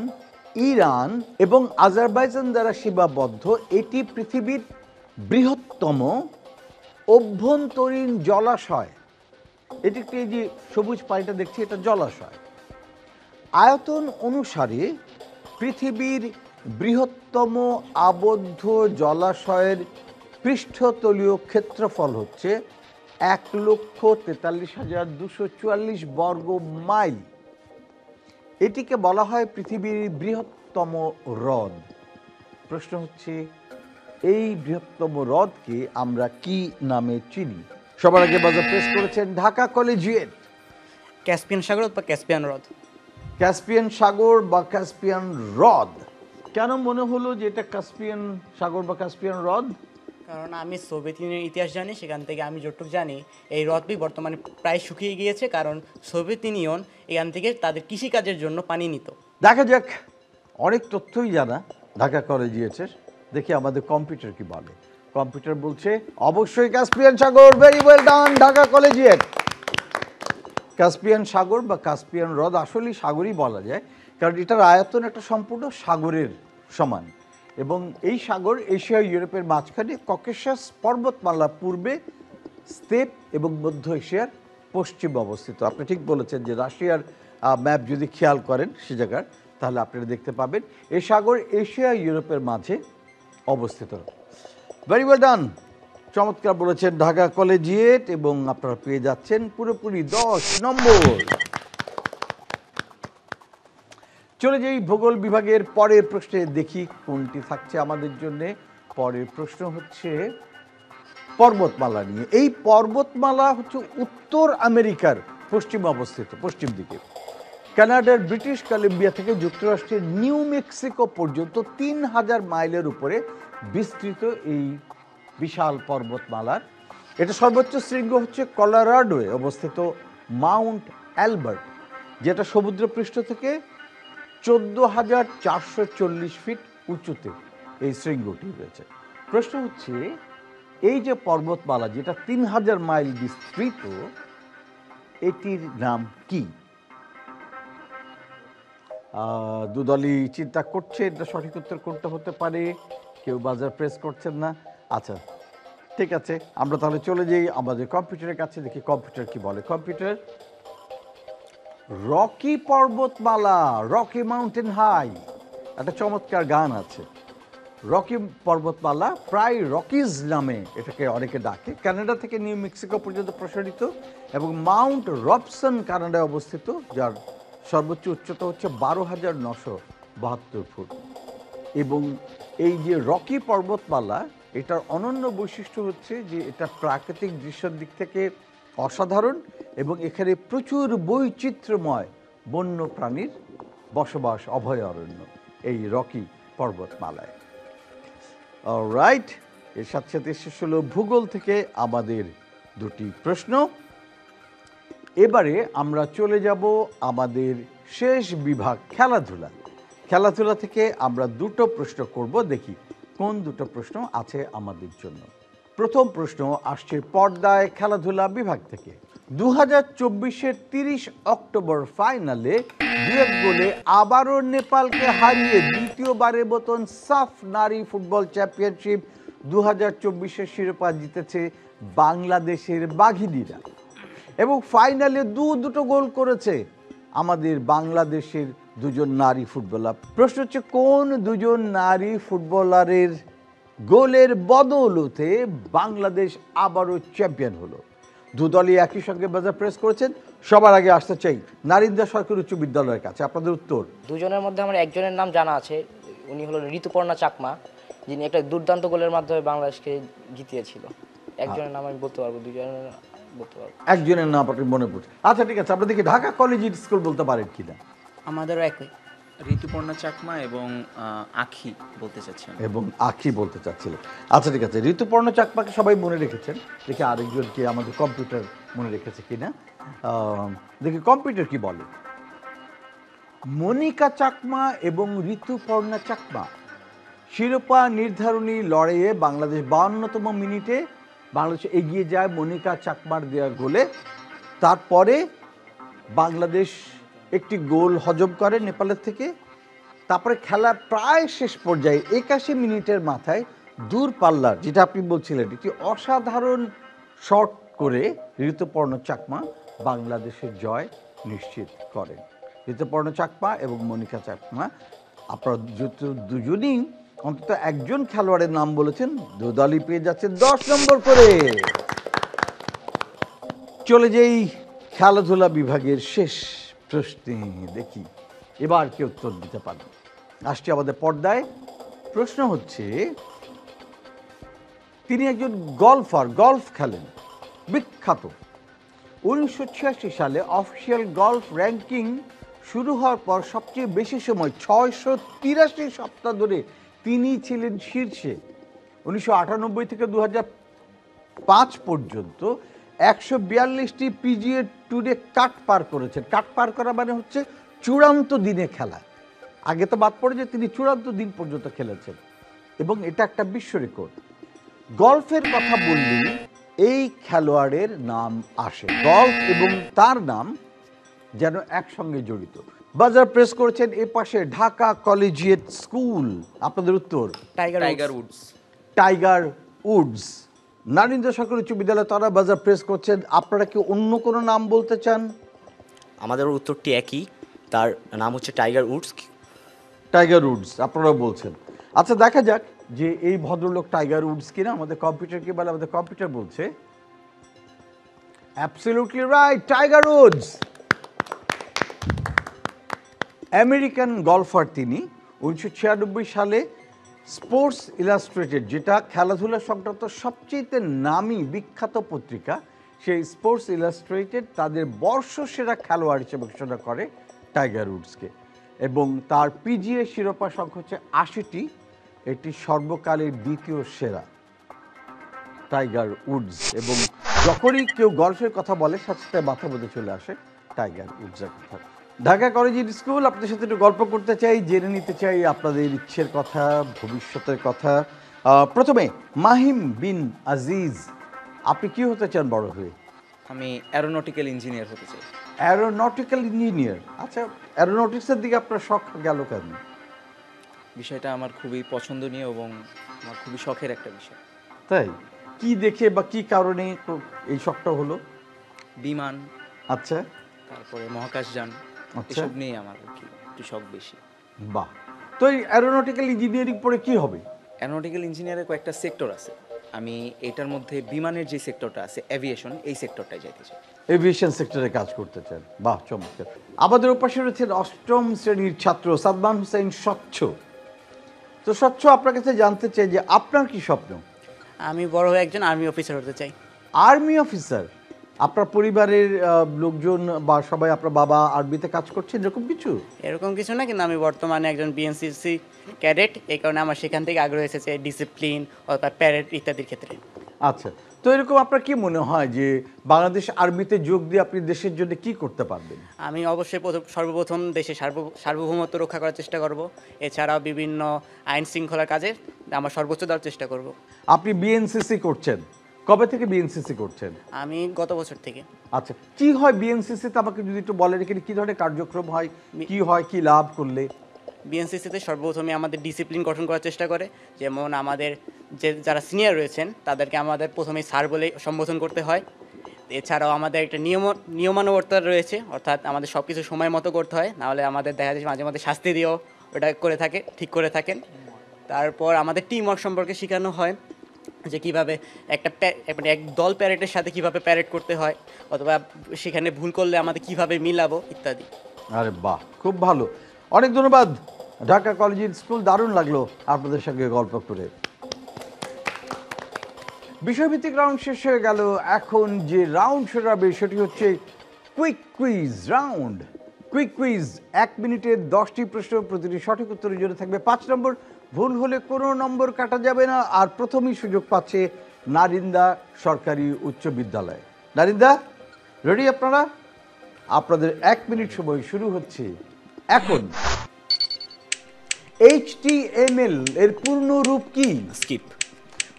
ইরান এবং আজারবাইজান দ্বারা সীমাবদ্ধ এটি পৃথিবীর বৃহত্তম অভ্যন্তরীণ জলাশয়। এটি একটি, এই যে সবুজ পানিটা দেখছি, এটা জলাশয়। আয়তন অনুসারে পৃথিবীর বৃহত্তম আবদ্ধ জলাশয়ের পৃষ্ঠতলীয় ক্ষেত্রফল হচ্ছে 1,43,244 বর্গ মাইল। এটিকে বলা হয় পৃথিবীর বৃহত্তম হ্রদ। প্রশ্ন হচ্ছে, এই বৃহত্তম হ্রদকে আমরা কি নামে চিনি? সবার আগে বাজার প্রেস করেছেন ঢাকা কলেজিয়েট। ক্যাসপিয়ান সাগর বা ক্যাসপিয়ান হ্রদ। ক্যাসপিয়ান সাগর বা ক্যাসপিয়ান হ্রদ। কেন মনে হলো যে এটা ক্যাসপিয়ান সাগর বা ক্যাসপিয়ান হ্রদ? কারণ আমি সোভিয়েত ইউনিয়নের ইতিহাস জানি, সেখান থেকে আমি যতটুকু জানি এই হ্রদটি বর্তমানে প্রায় শুকিয়ে গিয়েছে, কারণ সোভিয়েত ইউনিয়ন এখান থেকে তাদের কৃষিকাজের জন্য পানি নিত। দেখা যাক, অনেক তথ্যই জানা ঢাকা কলেজিয়েটের। দেখি আমাদের কম্পিউটার কি বলে। কম্পিউটার বলছে অবশ্যই ক্যাসপিয়ান সাগর। Very well done Dhaka collegiate. Caspian সাগর বা ক্যাসপিয়ান হ্রদ আসলেই সাগরই বলা যায়, কারণ এটার আয়তন একটা সম্পূর্ণ সাগরের সমান। এবং এই সাগর এশিয়া ইউরোপের মাঝখানে ককেশাস পর্বতমালা পূর্বে, স্টেপ এবং মধ্য এশিয়ার পশ্চিমে অবস্থিত। আপনি ঠিক বলেছেন যে রাশিয়ার ম্যাপ যদি খেয়াল করেন সে জায়গার, তাহলে আপনারা দেখতে পাবেন এই সাগর এশিয়া ইউরোপের মাঝে অবস্থিত। ভেরি ওয়েল ডান, চমৎকার বলেছেন ঢাকা কলেজিয়েট এবং আপনারা পেয়ে যাচ্ছেন পুরোপুরি 10 নম্বর। চলে যাই ভূগোল বিভাগের পরের প্রশ্নে, দেখি কোনটি থাকছে আমাদের জন্য। পরের প্রশ্ন হচ্ছে পর্বতমালা নিয়ে। এই পর্বতমালা হচ্ছে উত্তর আমেরিকার পশ্চিমে অবস্থিত, পশ্চিম দিকে। কানাডার ব্রিটিশ কলম্বিয়া থেকে যুক্তরাষ্ট্রের নিউ মেক্সিকো পর্যন্ত 3000 মাইলের উপরে বিস্তৃত এই বিশাল পর্বতমালার এটা সর্বোচ্চ শৃঙ্গ হচ্ছে কলোরাডোয় অবস্থিত মাউন্ট অ্যালবার্ট, যেটা সমুদ্রপৃষ্ঠ থেকে 14,440 ফিট উঁচুতে এই শৃঙ্গটি রয়েছে। প্রশ্ন হচ্ছে, এই যে পর্বতমালা যেটা 3,000 মাইল বিস্তৃত, এটির নাম কি? দুদলই চিন্তা করছে এটা সঠিক উত্তর কোনটা হতে পারে, কেউ বাজার প্রেস করছেন না। আচ্ছা ঠিক আছে, আমরা তাহলে চলে যাই আমাদের কম্পিউটারের কাছে, দেখি কম্পিউটার কি বলে। কম্পিউটার, রকি পর্বতমালা, রকি মাউন্টেন হাই, একটা চমৎকার গান আছে। রকি পর্বতমালা প্রায় রকিজ নামে এটাকে অনেকে ডাকে, কানাডা থেকে নিউ মেক্সিকো পর্যন্ত প্রসারিত, এবং মাউন্ট রবসন কানাডায় অবস্থিত, যার সর্বোচ্চ উচ্চতা হচ্ছে 12,972 ফুট। এবং এই যে রকি পর্বতমালা, এটার অনন্য বৈশিষ্ট্য হচ্ছে যে এটা প্রাকৃতিক দৃশ্যের দিক থেকে অসাধারণ, এবং এখানে প্রচুর বৈচিত্র্যময় বন্য প্রাণীর বসবাস, অভয়ারণ্য এই রকি পর্বতমালায়। অলরাইট, এর সাথে সাথে শেষ হলো ভূগোল থেকে আমাদের দুটি প্রশ্ন। এবারে আমরা চলে যাব আমাদের শেষ বিভাগ খেলাধুলা। খেলাধুলা থেকে আমরা দুটো প্রশ্ন করব, দেখি কোন দুটো প্রশ্ন আছে আমাদের জন্য। প্রথম প্রশ্ন আসছে পর্দায় খেলাধুলা বিভাগ থেকে। 2024-এর 30 অক্টোবর ফাইনালে 2-1 গোলে আবারও নেপালকে হারিয়ে দ্বিতীয়বারের মতন সাফ নারী ফুটবল চ্যাম্পিয়নশিপ 2024-এর শিরোপা জিতেছে বাংলাদেশের বাঘিনীরা, এবং ফাইনালে দুটো গোল করেছে আমাদের বাংলাদেশের দুজন নারী ফুটবলার। প্রশ্ন হচ্ছে, কোন দুজন নারী ফুটবলারের গোলের বদৌলতে বাংলাদেশ আবারও চ্যাম্পিয়ন হলো? দুদলই একই সঙ্গে বাজার প্রেস করেছেন। সবার আগে আসতে চাই নারিন্দা সরকারি উচ্চ বিদ্যালয়ের কাছে, আপনাদের উত্তর। দুজনের মধ্যে আমার একজনের নাম জানা আছে, উনি হলো ঋতুপর্ণা চাকমা, যিনি একটা দুর্দান্ত গোলের মাধ্যমে বাংলাদেশকে জিতিয়েছিল। একজনের নাম আমি বলতে পারবো, দুজনের বলতে পারবো। একজনের নাম আপনি মনে পড়ছে? আচ্ছা ঠিক আছে, আপনাদেরকে ঢাকা কলেজিয়েট স্কুল বলতে পারেন কিনা? আমাদেরও একই, ঋতুপর্ণা চাকমা এবং আখি বলতে চাচ্ছেন। এবং আখি বলতে চাচ্ছিলেন। আচ্ছা ঠিক আছে, ঋতুপর্ণা চাকমাকে সবাই মনে রেখেছেন, দেখি আরেকজনকে আমাদের কম্পিউটার মনে রেখেছে কিনা। দেখি কম্পিউটার কি বলে। মনিকা চাকমা এবং ঋতুপর্ণা চাকমা শিরোপা নির্ধারণী লড়াইয়ে বাংলাদেশ 52তম মিনিটে বাংলাদেশ এগিয়ে যায় মনিকা চাকমার দেওয়া গোলে। তারপরে বাংলাদেশ একটি গোল হজম করে নেপালের থেকে। তারপরে খেলা প্রায় শেষ পর্যায়ে 81 মিনিটের মাথায় দূরপাল্লার, যেটা আপনি বলছিলেন, একটি অসাধারণ শট করে ঋতুপর্ণ চাকমা বাংলাদেশের জয় নিশ্চিত করেন। ঋতুপর্ণ চাকমা এবং মনিকা চাকমা, আপনারা দুজনই অন্তত একজন খেলোয়াড়ের নাম বলেছেন, দুদলই পেয়ে যাচ্ছে 10 নম্বর করে। চলে যাই খেলাধুলা বিভাগের শেষ প্রশ্নে, দেখি এবার কে উত্তর দিতে পারে। আসছে আমাদের পর্দায়। প্রশ্ন হচ্ছে, তিনি একজন গলফার, গলফ খেলেন, বিখ্যাত। 1986 সালে অফিসিয়াল গলফ র্যাঙ্কিং শুরু হওয়ার পর সবচেয়ে বেশি সময় 683 সপ্তাহ ধরে তিনি ছিলেন শীর্ষে। 1998 থেকে 2005 পর্যন্ত 142টি পিজিএ ট্যুরে কাট পার করেছেন। কাট পার করা মানে হচ্ছে চূড়ান্ত দিনে খেলা। আগে তো বাদ পড়ে যে তিনি চূড়ান্ত দিন পর্যন্ত খেলেছেন, এবং এটা একটা বিশ্ব রেকর্ড। গলফের কথা বললেই এই খেলোয়াড়ের নাম আসে, গলফ এবং তার নাম যেন একসঙ্গে জড়িত। বাজার প্রেস করেছেন এ পাশে ঢাকা কলেজিয়েট স্কুল, আপনাদের উত্তর। Tiger Woods. Tiger Woods. Narinda সরকারি উচ্চ বিদ্যালয় তারা বাজার প্রেস করছেন। আপনারা কি অন্য কোনো নাম বলতে চান? আমাদের উত্তরটি একই, তার নাম হচ্ছে টাইগার উডস। টাইগার উডস আপনারা বলছেন। আচ্ছা দেখা যাক যে এই ভদ্রলোক টাইগার উডস কিনা। আমাদের কম্পিউটার কি বলে? আমাদের কম্পিউটার বলছে absolutely right, tiger Woods. American golfer তিনি। 1996 সালে স্পোর্টস ইলাস্ট্রেটেড, যেটা খেলাধুলা সংক্রান্ত সবচেয়ে নামী বিখ্যাত পত্রিকা, সেই স্পোর্টস ইলাস্ট্রেটেড তাদের বর্ষসেরা খেলোয়াড় হিসেবে ঘোষণা করে টাইগার উডসকে, এবং তার পিজিএ শিরোপা সংখ্যা হচ্ছে 80টি। এটি সর্বকালের দ্বিতীয় সেরা। টাইগার উডস, এবং যখনই কেউ গল্ফের কথা বলে সাথে সাথে মাথার মধ্যে চলে আসে টাইগার উডসের কথা। ঢাকা কলেজিয়েট স্কুল, আপনাদের সাথে একটু গল্প করতে চাই, জেনে নিতে চাই আপনাদের ইচ্ছের কথা, ভবিষ্যতের কথা। প্রথমে মাহিম বিন আজিজ, আপনি কি হতে চান বড় হয়ে? আমি অ্যারোনটিক্যাল ইঞ্জিনিয়ার হতে চাই। অ্যারোনটিক্যাল ইঞ্জিনিয়ার, আচ্ছা অ্যারোনটিক্সের দিকে আপনার শখ গেল কেন? বিষয়টা আমার খুবই পছন্দনীয় এবং আমার খুবই শখের একটা বিষয়। তাই কি দেখে বা কি কারণে এই শখটা হলো? বিমান, আচ্ছা তারপরে মহাকাশযান, আচ্ছা। এসব নিয়ে আমার কি একটু শখ বেশি। বাহ, তো এই অ্যারোনটিক্যাল ইঞ্জিনিয়ারিং পড়ে কি হবে? অ্যারোনটিক্যাল ইঞ্জিনিয়ারের কয়েকটা সেক্টর আছে, আমি এটার মধ্যে বিমানের যে সেক্টরটা আছে এভিয়েশন, এই সেক্টরটায় যেতে চাই। এভিয়েশন সেক্টরে কাজ করতে চান, বাহ চমৎকার। আমাদের ওপাশে রয়েছেন অষ্টম শ্রেণীর ছাত্র সাদমান হোসেন স্বচ্ছ। তো স্বচ্ছ, আপনার কাছে জানতে চাই যে আপনার কি স্বপ্ন? আমি বড় হয়ে একজন আর্মি অফিসার হতে চাই। Army officer? আপনার পরিবারের লোকজন বা সবাই, আপনার বাবা আর্মিতে কাজ করছেন এরকম কিছু? এরকম কিছু না, কিন্তু আমি বর্তমানে একজন বিএনসিসি ক্যাডেট, এই কারণে আমার সেখান থেকে আগ্রহ এসেছে ডিসিপ্লিন অথবা প্যারেড ইত্যাদির ক্ষেত্রে। আচ্ছা, তো এরকম আপনার কি মনে হয় যে বাংলাদেশ আর্মিতে যোগ দিয়ে আপনি দেশের জন্য কি করতে পারবেন? আমি অবশ্যই সর্বপ্রথম দেশে সার্বভৌমত্ব রক্ষা করার চেষ্টা করব, এছাড়াও বিভিন্ন আইন শৃঙ্খলার কাজে আমার সর্বোচ্চ দেওয়ার চেষ্টা করব। আপনি বিএনসিসি করছেন, কবে থেকে বিএনসিসি করছেন? আমি গত বছর থেকে। আচ্ছা, কি হয় বিএনসিসিতে আমাকে যদি একটু বলেন, এখানে কি ধরনের কার্যক্রম হয়, কি হয়, কি লাভ করলে? বিএনসিসিতে সর্বপ্রথমে আমাদের ডিসিপ্লিন গঠন করার চেষ্টা করে, যেমন আমাদের যারা সিনিয়র রয়েছেন তাদেরকে আমাদের প্রথমেই স্যার বলে সম্বোধন করতে হয়। এছাড়াও আমাদের একটা নিয়মানুবর্ততা রয়েছে, অর্থাৎ আমাদের সব কিছু সময় মতো করতে হয়, নাহলে আমাদের দেখা যায় মাঝে মাঝে শাস্তি দিয়েও ওটা ঠিক করে থাকেন। তারপর আমাদের টিম ওয়ার্ক সম্পর্কে শেখানো হয়, যে কীভাবে এক দল প্যারেডের সাথে কীভাবে প্যারেড করতে হয়, অথবা সেখানে ভুল করলে আমাদের কীভাবে মিলাবো ইত্যাদি। আরে বাহ, খুব ভালো, অনেক ধন্যবাদ। ঢাকা কলেজিয়েট স্কুল, দারুণ লাগলো আপনাদের সঙ্গে গল্প করে। বিষয়ভিত্তিক রাউন্ড শেষ হয়ে গেল, এখন যে রাউন্ড শুরু হবে সেটি হচ্ছে quick quiz round. Quick quiz, 1 মিনিটে 10টি প্রশ্ন, প্রতিটি সঠিক উত্তরের জন্য থাকবে 5 নম্বর, ভুল হলে কোনো নম্বর কাটা যাবে না। আর প্রথমেই সুযোগ পাচ্ছে নারিন্দা সরকারি উচ্চ বিদ্যালয়। নারিন্দা, রেডি আপনারা? আপনাদের 1 মিনিট সময় শুরু হচ্ছে এখন। HTML এর পূর্ণ রূপ কি? স্কিপ।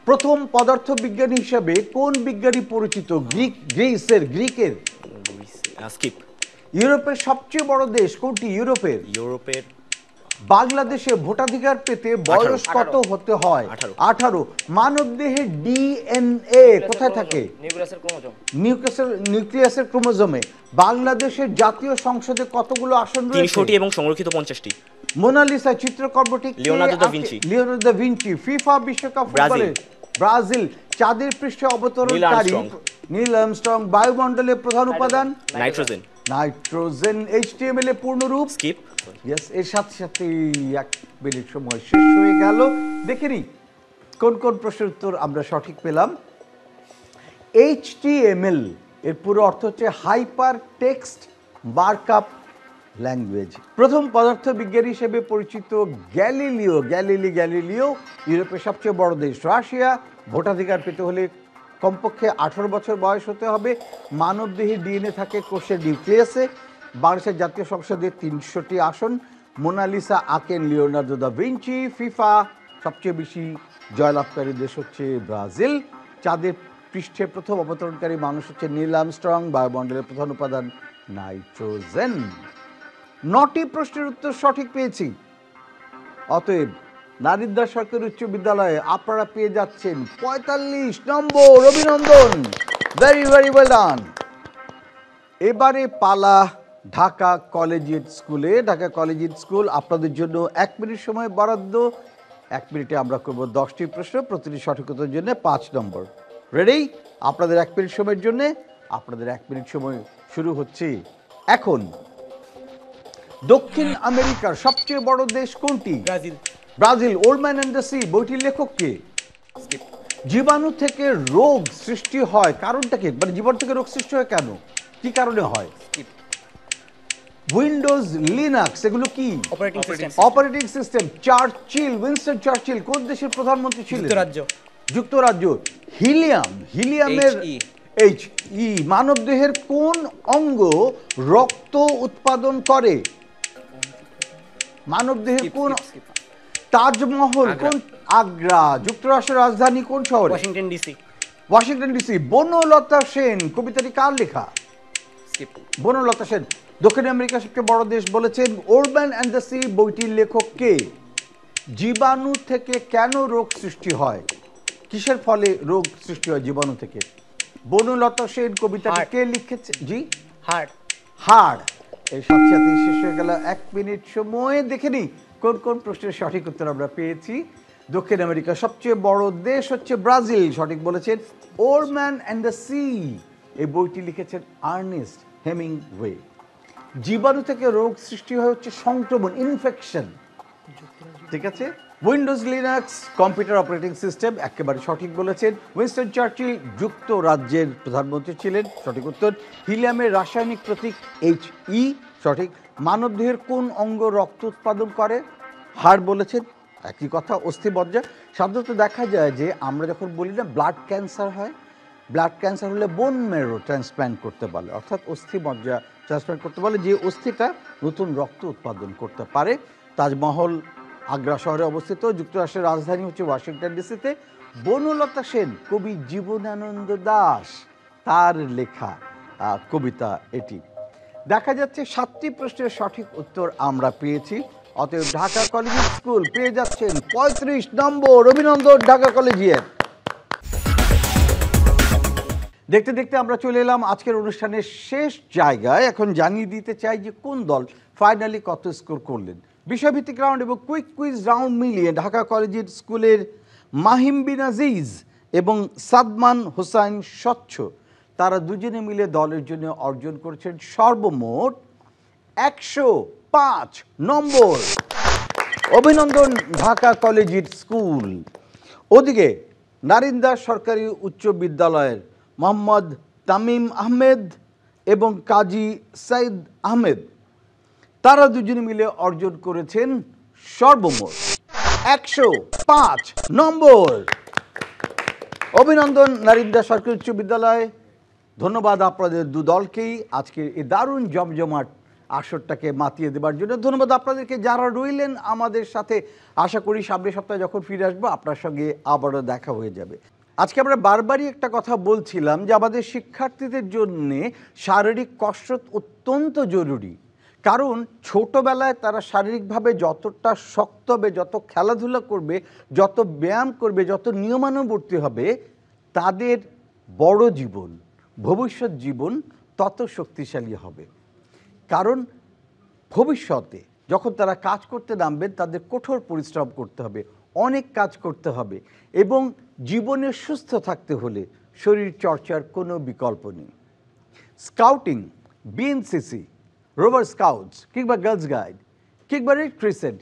প্রথম পদার্থবিজ্ঞানী হিসাবে কোন বিজ্ঞানী পরিচিত? গ্রিকের। স্কিপ। ইউরোপের সবচেয়ে বড় দেশ কোনটি? ইউরোপের বাংলাদেশে ভোটাধিকার পেতে বয়স কত হতে হয়? 18। মানব দেহে ডিএনএ কোথায় থাকে? নিউক্লিয়াসের ক্রোমোজোমে। বাংলাদেশের জাতীয় সংসদে কতগুলো আসন রয়েছে? 300টি এবং সংরক্ষিত 50টি। মোনালিসা চিত্রকর্মটি Leonardo da Vinci. Leonardo da Vinci. FIFA বিশ্বকাপ ফুটবলে ব্রাজিল চাঁদের পৃষ্ঠে অবতরণকারী নীল আর্মস্ট্রং। বায়ুমণ্ডলের প্রধান উপাদান? নাইট্রোজেন। HTML এর পূর্ণ রূপ? স্কিপ। ইয়েস, এর সাথে সাথে 1 মিনিট সময় শেষ হয়ে গেল। দেখে নিই কোন কোন প্রশ্নের উত্তর আমরা সঠিক পেলাম। HTML এর পুরো অর্থ হচ্ছে হাইপার টেক্সট মার্কআপ ল্যাঙ্গুয়েজ। প্রথম পদার্থবিজ্ঞানী হিসেবে পরিচিত গ্যালিলিও ইউরোপের সবচেয়ে বড় দেশ। রাশিয়া ভোটাধিকার পেতে হলে কমপক্ষে 18 বছর বয়স হতে হবে। মানবদেহে ডিএনএ থাকে কোষের নিউক্লিয়াসে। বাংলাদেশের জাতীয় সংসদে 300টি আসন। মোনালিসা আঁকেন লিওনার্দো দা ভিঞ্চি। ফিফা সবচেয়ে বেশি জয়লাভকারী দেশ হচ্ছে ব্রাজিল। চাঁদের পৃষ্ঠে প্রথম অবতরণকারী মানুষ হচ্ছে নীল আর্মস্ট্রং। বায়ুমণ্ডলের প্রধান উপাদান নাইট্রোজেন। 9টি প্রশ্নের উত্তর সঠিক পেয়েছি। অতএব নারিন্দা সরকারি উচ্চ বিদ্যালয়ে আপনারা পেয়ে যাচ্ছেন 45 নম্বর। অভিনন্দন, ভেরি ভেরি ওয়েল ডান। এবারে পালা ঢাকা কলেজিয়েট স্কুলে। ঢাকা কলেজিয়েট স্কুল, আপনাদের জন্য 1 মিনিট সময় বরাদ্দ। 1 মিনিটে আমরা করব 10টি প্রশ্ন, প্রতিটি সঠিক উত্তরের জন্য 5 নম্বর। রেডি? আপনাদের 1 মিনিট সময়ের জন্য, আপনাদের 1 মিনিট সময় শুরু হচ্ছে এখন। দক্ষিণ আমেরিকার সবচেয়ে বড় দেশ কোনটি? Brazil. Old man and the sea বইটির লেখক কে? জীবাণু থেকে রোগ সৃষ্টি হয় কারণটা কি? মানে জীবাণু থেকে রোগ সৃষ্টি হয় কেন, কি কারণে হয়? উইন্ডোজ, লিনাক্স, এগুলো কি? Operating system. উইনস্টন চার্চিল কোন দেশের প্রধানমন্ত্রী ছিলেন? যুক্তরাজ্য। হিলিয়ামের HE HE মানবদেহের কোন অঙ্গ রক্ত উৎপাদন করে? মানবদেহের কোন তাজমহল কোন? আগ্রা। যুক্তরাষ্ট্রের রাজধানী কোন শহরে? Washington DC. Washington DC. Banalata Sen কবিতাটি কার লেখা? স্কিপ। বনলতা সেন। দক্ষিণ আমেরিকার সবচেয়ে বড় দেশ বলেছেন। ওরবান অ্যান্ড দ্য সি বইটির লেখক কে? জীবাণু থেকে কেন রোগ সৃষ্টি হয়? কিসের ফলে রোগ সৃষ্টি হয় জীবাণু থেকে? বনলতা সেন কবিতাটি কে লিখেছে? জি, হার্ট। হাড়। এই সাথে সাথে শেষ হয়ে গেল 1 মিনিট সময়। দেখে নিই কোন কোন প্রশ্নের সঠিক উত্তর আমরা পেয়েছি। দক্ষিণ আমেরিকার সবচেয়ে বড় দেশ হচ্ছে ব্রাজিল, সঠিক বলেছেন। ওরম্যান অ্যান্ড দ্য সি এই বইটি লিখেছেন আর্নেস্ট হেমিংওয়ে। জীবাণু থেকে রোগ সৃষ্টি হয় হচ্ছে সংক্রমণ, ইনফেকশন, ঠিক আছে। Windows Linux computer operating system, একেবারে সঠিক বলেছেন। উইনস্টন চার্চিল যুক্তরাজ্যের প্রধানমন্ত্রী ছিলেন, সঠিক উত্তর। হিলিয়ামের রাসায়নিক প্রতীক HE, সঠিক। মানবদেহের কোন অঙ্গ রক্ত উৎপাদন করে? হাড় বলেছেন, একই কথা। অস্থিমজ্জা। সাধারণত দেখা যায় যে আমরা যখন বলি না ব্লাড ক্যান্সার হয়, ব্লাড ক্যান্সার হলে বোন মেরো ট্রান্সপ্ল্যান্ট করতে বলে, অর্থাৎ অস্থিমজ্জা ট্রান্সপ্ল্যান্ট করতে বলে, যে অস্থিটা নতুন রক্ত উৎপাদন করতে পারে। তাজমহল আগ্রা শহরে অবস্থিত। যুক্তরাষ্ট্রের রাজধানী হচ্ছে ওয়াশিংটন ডিসিতে। বনলতা সেন কবি জীবনানন্দ দাশ তার লেখা কবিতা এটি। দেখা যাচ্ছে 7টি প্রশ্নের সঠিক উত্তর আমরা পেয়েছি। অতএব ঢাকা কলেজিয়েট স্কুল পেয়ে যাচ্ছেন 35 নম্বর। অভিনন্দন ঢাকা কলেজিয়েট। দেখতে দেখতে আমরা চলে এলাম আজকের অনুষ্ঠানের শেষ জায়গায়। এখন জানিয়ে দিতে চাই যে কোন দল ফাইনালি কত স্কোর করলেন। বিষয়ভিত্তিক রাউন্ড এবং কুইক কুইজ রাউন্ড মিলিয়ে ঢাকা কলেজিয়েট স্কুলের মাহিম বিন আজিজ এবং সাদমান হোসাইন স্বচ্ছ তারা দুজনে মিলে দলের জন্য অর্জন করেছেন সর্বমোট 105 নম্বর। অভিনন্দন ঢাকা কলেজিয়েট স্কুল। ওদিকে নারিন্দা সরকারি উচ্চ বিদ্যালয়ের মোহাম্মদ তামিম আহমেদ এবং কাজী সাইদ আহমেদ তারা দুজনে মিলে অর্জন করেছেন সর্বমোট 105 নম্বর। অভিনন্দন নারিন্দা সরকারি উচ্চ বিদ্যালয়। ধন্যবাদ আপনাদের দু দলকেই আজকের এই দারুণ জমজমাট আসরটাকে মাতিয়ে দেবার জন্য। ধন্যবাদ আপনাদেরকে যারা রইলেন আমাদের সাথে। আশা করি সামনের সপ্তাহে যখন ফিরে আসবো আপনার সঙ্গে আবারও দেখা হয়ে যাবে। আজকে আমরা বারবারই একটা কথা বলছিলাম যে আমাদের শিক্ষার্থীদের জন্যে শারীরিক কসরত অত্যন্ত জরুরি। কারণ ছোটোবেলায় তারা শারীরিকভাবে যতটা শক্ত হবে, যত খেলাধুলা করবে, যত ব্যায়াম করবে, যত নিয়মানুবর্তী হবে, তাদের বড় জীবন, ভবিষ্যৎ জীবন তত শক্তিশালী হবে। কারণ ভবিষ্যতে যখন তারা কাজ করতে নামবেন তাদের কঠোর পরিশ্রম করতে হবে, অনেক কাজ করতে হবে এবং জীবনে সুস্থ থাকতে হলে শরীর চর্চার কোনো বিকল্প নেই। স্কাউটিং, বিএনসিসি, রোভার স্কাউটস কিংবা গার্লস গাইড কিংবা রেড ক্রিসেন্ট,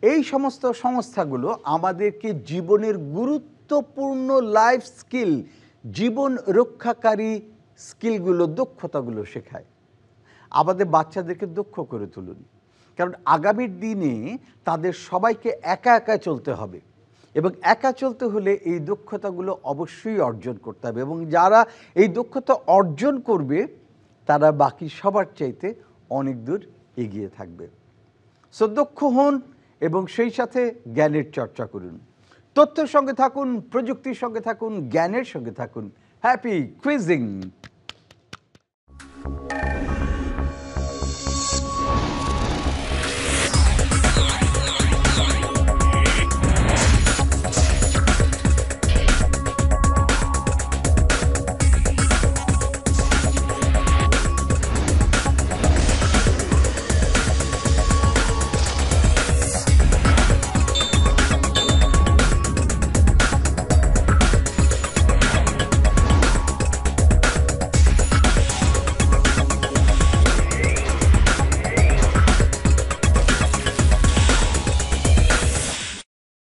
এই সমস্ত সংস্থাগুলো আমাদেরকে জীবনের গুরুত্বপূর্ণ লাইফ স্কিল, জীবন রক্ষাকারী স্কিলগুলো, দক্ষতাগুলো শেখায়। আমাদের বাচ্চাদেরকে দক্ষ করে তুলুন, কারণ আগামীর দিনে তাদের সবাইকে একা একা চলতে হবে এবং একা চলতে হলে এই দক্ষতাগুলো অবশ্যই অর্জন করতে হবে এবং যারা এই দক্ষতা অর্জন করবে তারা বাকি সবার চাইতে অনেক দূর এগিয়ে থাকবে। সো দক্ষ হন এবং সেই সাথে জ্ঞানের চর্চা করুন। তথ্যের সঙ্গে থাকুন, প্রযুক্তির সঙ্গে থাকুন, জ্ঞানের সঙ্গে থাকুন। Happy cuisine.